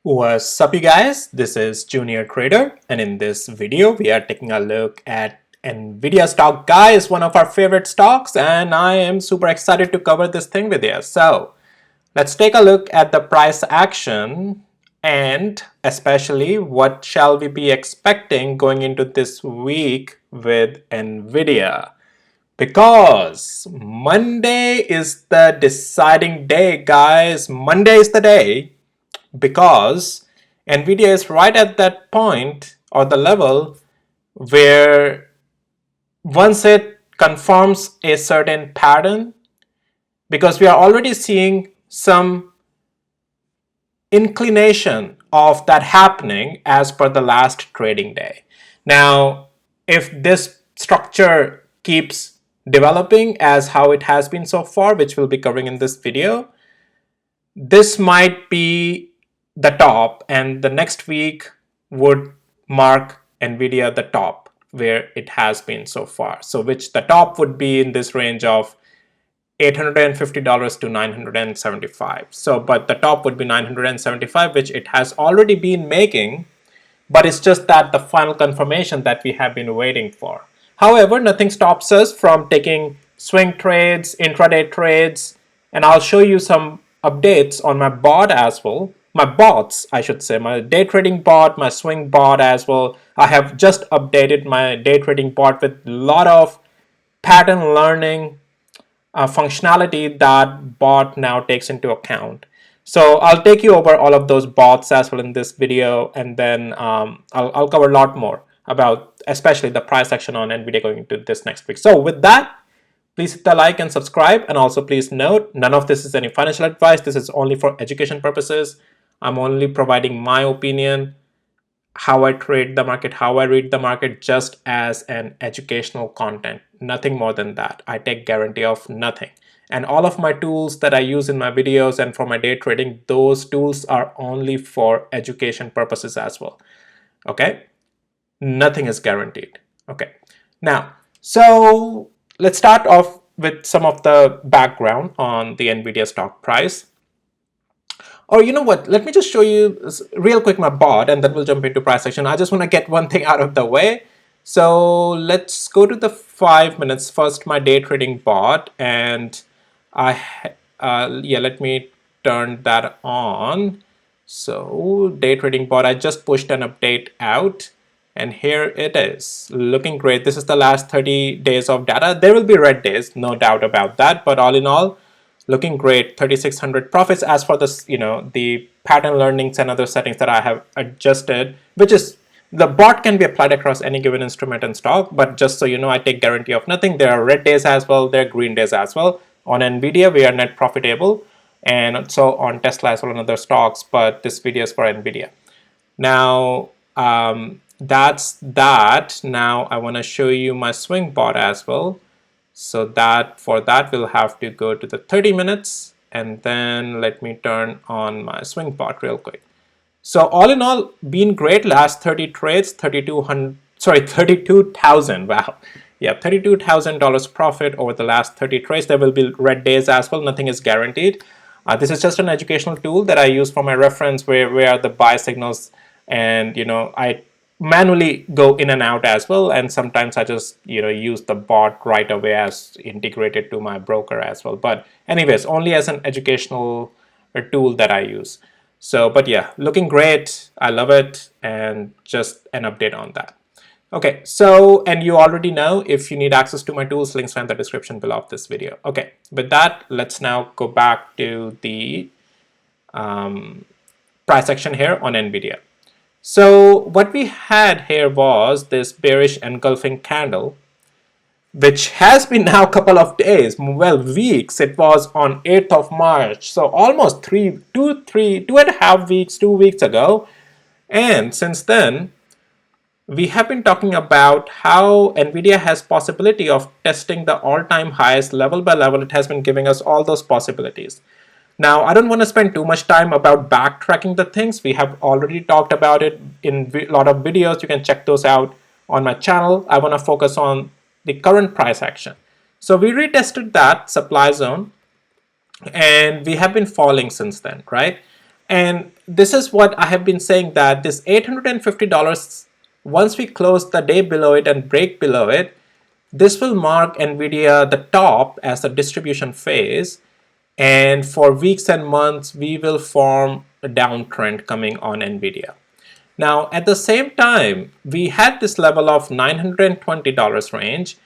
What's up, you guys? This is Junior Trader, and in this video we are taking a look at Nvidia stock. Guys, one of our favorite stocks, and I am super excited to cover this thing with you. So let's take a look at the price action and especially what shall we be expecting going into this week with Nvidia. Because Monday is the deciding day, guys. Monday is the day, because Nvidia is right at that point or the level where once it confirms a certain pattern, because we are already seeing some inclination of that happening as per the last trading day. Now, if this structure keeps developing as how it has been so far, which we'll be covering in this video, this might be the top, and the next week would mark Nvidia the top where it has been so far. So which the top would be in this range of $850 to $975. So but the top would be $975, which it has already been making, but it's just that the final confirmation that we have been waiting for. However, nothing stops us from taking swing trades, intraday trades, and I'll show you some updates on my bot as well. My bots, I should say, my day trading bot, my swing bot as well. I have just updated my day trading bot with a lot of pattern learning functionality that bot now takes into account. So I'll take you over all of those bots as well in this video, and then I'll cover a lot more about especially the price action on Nvidia going into this next week. So with that, please hit the like and subscribe, and also please note, none of this is any financial advice. This is only for education purposes. I'm only providing my opinion, how I trade the market, how I read the market, just as an educational content, nothing more than that. I take guarantee of nothing. And all of my tools that I use in my videos and for my day trading, those tools are only for education purposes as well. Okay? Nothing is guaranteed. Okay. Now, so let's start off with some of the background on the Nvidia stock price. Or you know what, let me just show you real quick my bot, and then we'll jump into price action. I just want to get one thing out of the way. So let's go to the 5 minutes first, my day trading bot, and let me turn that on. So day trading bot, I just pushed an update out, and here it is, looking great. This is the last 30 days of data. There will be red days, no doubt about that, but all in all, looking great. 3,600 profits. As for this, the pattern learnings and other settings that I have adjusted, which is the bot can be applied across any given instrument and stock, but just so you know, I take guarantee of nothing. There are red days as well, there are green days as well. On Nvidia, we are net profitable, and so on Tesla as well and other stocks, but this video is for Nvidia. Now, that's that. Now I want to show you my swing bot as well. So for that we'll have to go to the 30 minutes, and then let me turn on my swing bot real quick. So all in all, been great. Last 30 trades, 32,000. Wow. Yeah, $32,000 profit over the last 30 trades. There will be red days as well. Nothing is guaranteed. This is just an educational tool that I use for my reference, where are the buy signals, and I manually go in and out as well, and sometimes I just use the bot right away as integrated to my broker as well. But anyways, only as an educational tool that I use. So but yeah, looking great, I love it, and just an update on that. Okay, so, and you already know, if you need access to my tools, links are in the description below of this video. Okay, with that, let's now go back to the price action here on Nvidia. So what we had here was this bearish engulfing candle, which has been now a couple of days, well, weeks. It was on 8th of March, so almost 2.5 weeks, 2 weeks ago. And since then, we have been talking about how Nvidia has possibility of testing the all-time highs level by level. It has been giving us all those possibilities. Now, I don't want to spend too much time about backtracking the things. We have already talked about it in a lot of videos. You can check those out on my channel. I want to focus on the current price action. So we retested that supply zone, and we have been falling since then, right? And this is what I have been saying, that this $850, once we close the day below it and break below it, this will mark Nvidia the top as the distribution phase. And for weeks and months, we will form a downtrend coming on Nvidia. Now, at the same time, we had this level of $920 range,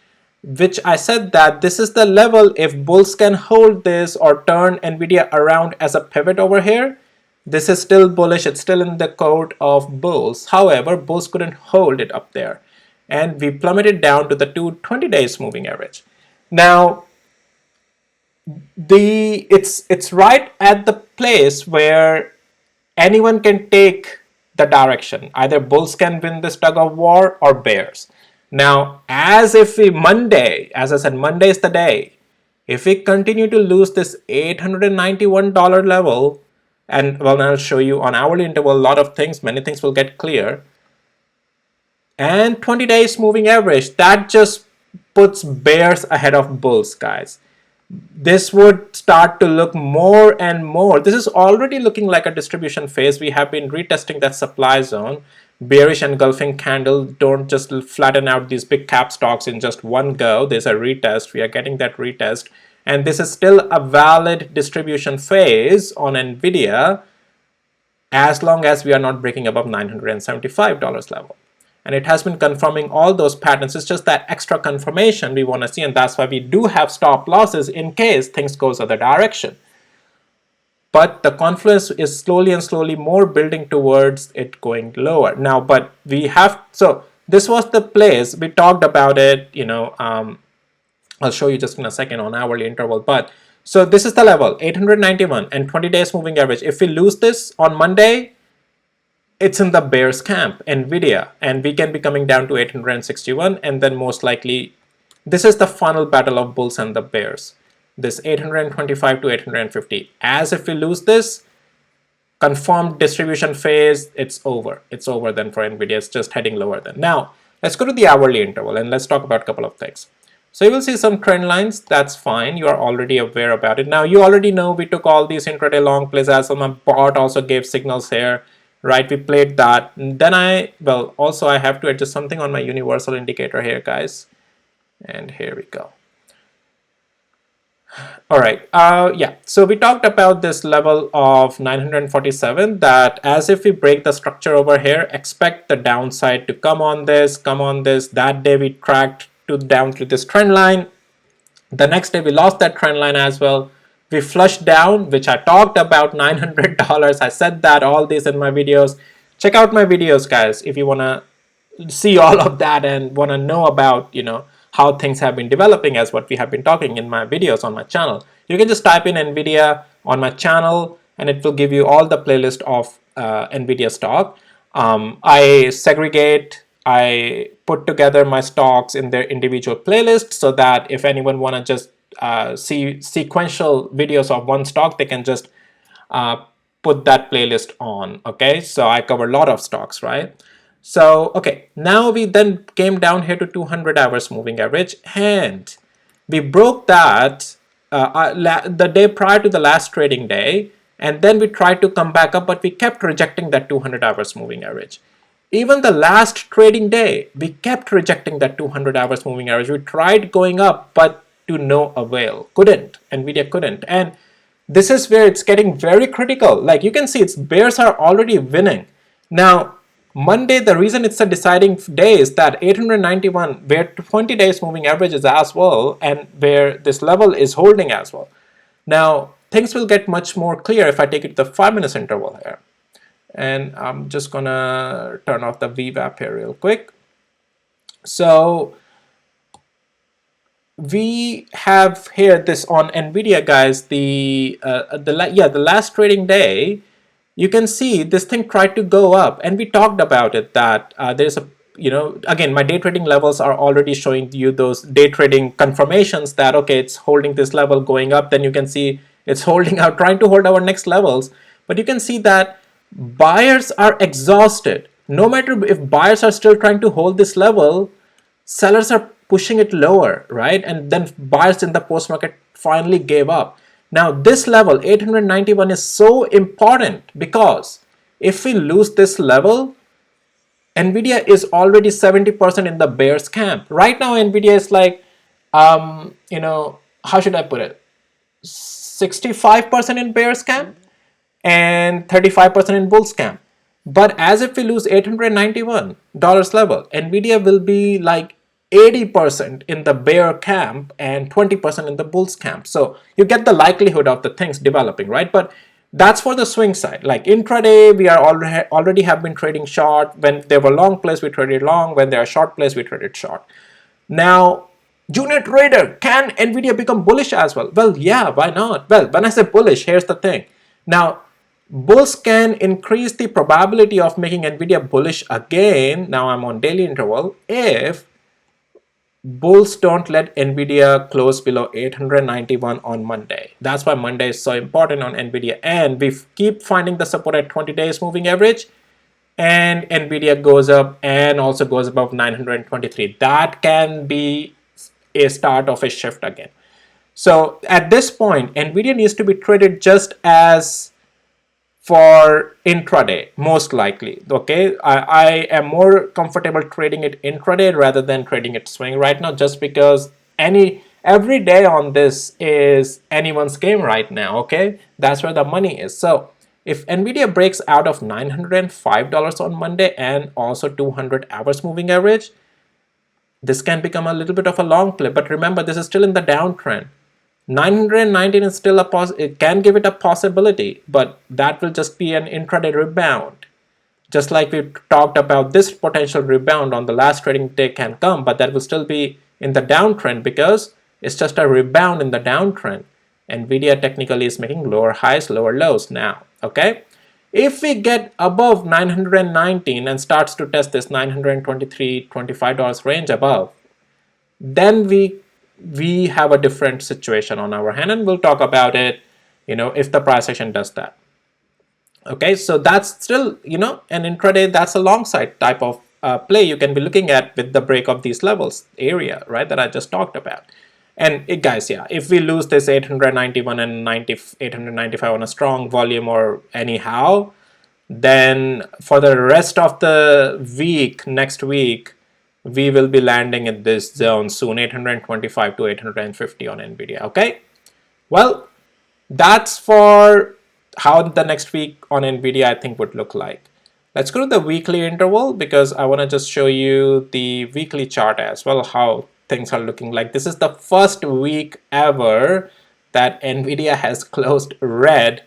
which I said that this is the level. If bulls can hold this or turn Nvidia around as a pivot over here, this is still bullish. It's still in the court of bulls. However, bulls couldn't hold it up there, and we plummeted down to the 220 days moving average. Now, it's right at the place where anyone can take the direction. Either bulls can win this tug of war or bears. Now, as if we Monday, as I said, Monday is the day. If we continue to lose this $891 level, and well, I'll show you on hourly interval a lot of things, many things will get clear. And 20 days moving average, that just puts bears ahead of bulls, guys. This would start to look more and more. This is already looking like a distribution phase. We have been retesting that supply zone. Bearish engulfing candle don't just flatten out these big cap stocks in just one go. There's a retest. We are getting that retest. And this is still a valid distribution phase on Nvidia as long as we are not breaking above $975 level. And it has been confirming all those patterns. It's just that extra confirmation we want to see, and that's why we do have stop losses in case things goes other direction. But the confluence is slowly and slowly more building towards it going lower. Now, but we have, so this was the place, we talked about it, I'll show you just in a second on hourly interval. But so this is the level, 891 and 20 days moving average. If we lose this on Monday, it's in the bears camp, Nvidia, and we can be coming down to 861, and then most likely this is the final battle of bulls and the bears, this 825 to 850. As if we lose this confirmed distribution phase, it's over then for Nvidia. It's just heading lower then. Now let's go to the hourly interval and let's talk about a couple of things. So you will see some trend lines. That's fine, you are already aware about it. Now you already know we took all these intraday long plays as well. My bot also gave signals here, right? We played that. And then also I have to adjust something on my universal indicator here, guys. And here we go. All right. Yeah. So we talked about this level of 947, that as if we break the structure over here, expect the downside to come on this. That day we tracked down to this trend line. The next day we lost that trend line as well. We flushed down, which I talked about, $900. I said that all this in my videos. Check out my videos, guys, if you want to see all of that and want to know about, how things have been developing as what we have been talking in my videos on my channel. You can just type in Nvidia on my channel and it will give you all the playlist of Nvidia stock. I segregate, I put together my stocks in their individual playlists so that if anyone want to just see sequential videos of one stock, they can just put that playlist on. Okay, so I cover a lot of stocks, right? So okay, now we then came down here to 200 hours moving average, and we broke that the day prior to the last trading day, and then we tried to come back up, but we kept rejecting that 200 hours moving average. Even the last trading day, we kept rejecting that 200 hours moving average. We tried going up, but to no avail. Nvidia couldn't. And this is where it's getting very critical. Like you can see, its bears are already winning. Now, Monday, the reason it's a deciding day is that 891, where 20 days moving average is as well, and where this level is holding as well. Now, things will get much more clear if I take it to the 5 minutes interval here. And I'm just gonna turn off the VWAP here real quick. So we have here this on Nvidia, guys, the last trading day. You can see this thing tried to go up, and we talked about it, that there's a, again, my day trading levels are already showing you those day trading confirmations that, okay, it's holding this level going up. Then you can see it's holding out, trying to hold our next levels. But you can see that buyers are exhausted. No matter if buyers are still trying to hold this level, sellers are pushing it lower, right? And then buyers in the post market finally gave up. Now this level 891 is so important because if we lose this level, Nvidia is already 70% in the bears camp. Right now Nvidia is like, how should I put it? 65% in bears camp and 35% in bulls camp. But as if we lose $891 level, Nvidia will be like 80% in the bear camp and 20% in the bulls camp. So you get the likelihood of the things developing, right? But that's for the swing side. Like intraday, we are already have been trading short. When there were long plays, we traded long. When there are short plays, we traded short. Now, junior trader, can Nvidia become bullish as well? Well, yeah, why not? Well, when I say bullish, here's the thing. Now, bulls can increase the probability of making Nvidia bullish again. Now I'm on daily interval. If bulls don't let Nvidia close below 891 on Monday. That's why Monday is so important on Nvidia. And we keep finding the support at 20 days moving average. And Nvidia goes up and also goes above 923. That can be a start of a shift again. So at this point, Nvidia needs to be traded just as for intraday, most likely. Okay, I am more comfortable trading it intraday rather than trading it swing right now, just because every day on this is anyone's game right now. Okay, that's where the money is. So if Nvidia breaks out of $905 on Monday and also 200 hours moving average, this can become a little bit of a long play. But remember, this is still in the downtrend. 919 is still it can give it a possibility, but that will just be an intraday rebound. Just like we talked about, this potential rebound on the last trading day can come, but that will still be in the downtrend because it's just a rebound in the downtrend. Nvidia technically is making lower highs, lower lows now. Okay, if we get above 919 and starts to test this $923-25 range above, then we have a different situation on our hand, and we'll talk about it, if the price action does that. Okay, so that's still, an intraday, that's a long side type of play you can be looking at with the break of these levels area, right, that I just talked about. And guys, yeah, if we lose this 891 and 895 on a strong volume or anyhow, then for the rest of the week, next week, we will be landing in this zone soon, 825 to 850 on Nvidia. Okay, well, that's for how the next week on Nvidia I think would look like. Let's go to the weekly interval because I want to just show you the weekly chart as well, how things are looking like. This is the first week ever that Nvidia has closed red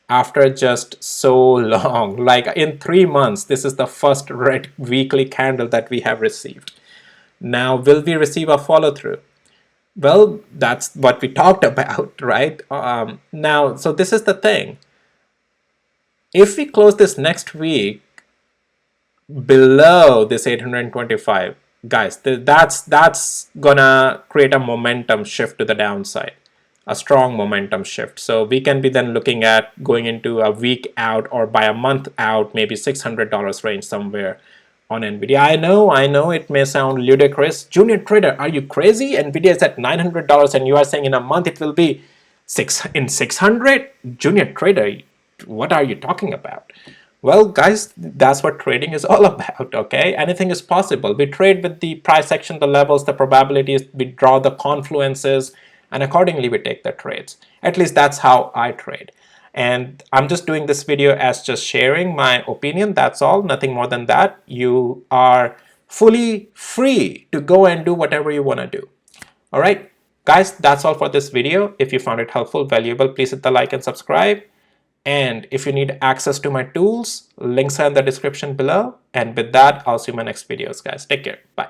after just so long. Like in 3 months, this is the first red weekly candle that we have received. Now, will we receive a follow through? Well, that's what we talked about, right? Now, so this is the thing. If we close this next week below this 825, guys, that's gonna create a momentum shift to the downside, a strong momentum shift. So we can be then looking at going into a week out or by a month out, maybe $600 range somewhere on Nvidia. I know it may sound ludicrous. Junior trader, are you crazy? Nvidia is at $900 and you are saying in a month it will be 600? Junior trader, what are you talking about? Well, guys, that's what trading is all about, okay? Anything is possible. We trade with the price action, the levels, the probabilities, we draw the confluences, and accordingly we take the trades. At least that's how I trade. And I'm just doing this video as just sharing my opinion, that's all, nothing more than that. You are fully free to go and do whatever you want to do. All right, guys, that's all for this video. If you found it helpful, valuable, please hit the like and subscribe. And if you need access to my tools, links are in the description below. And with that, I'll see you in my next videos, guys. Take care. Bye.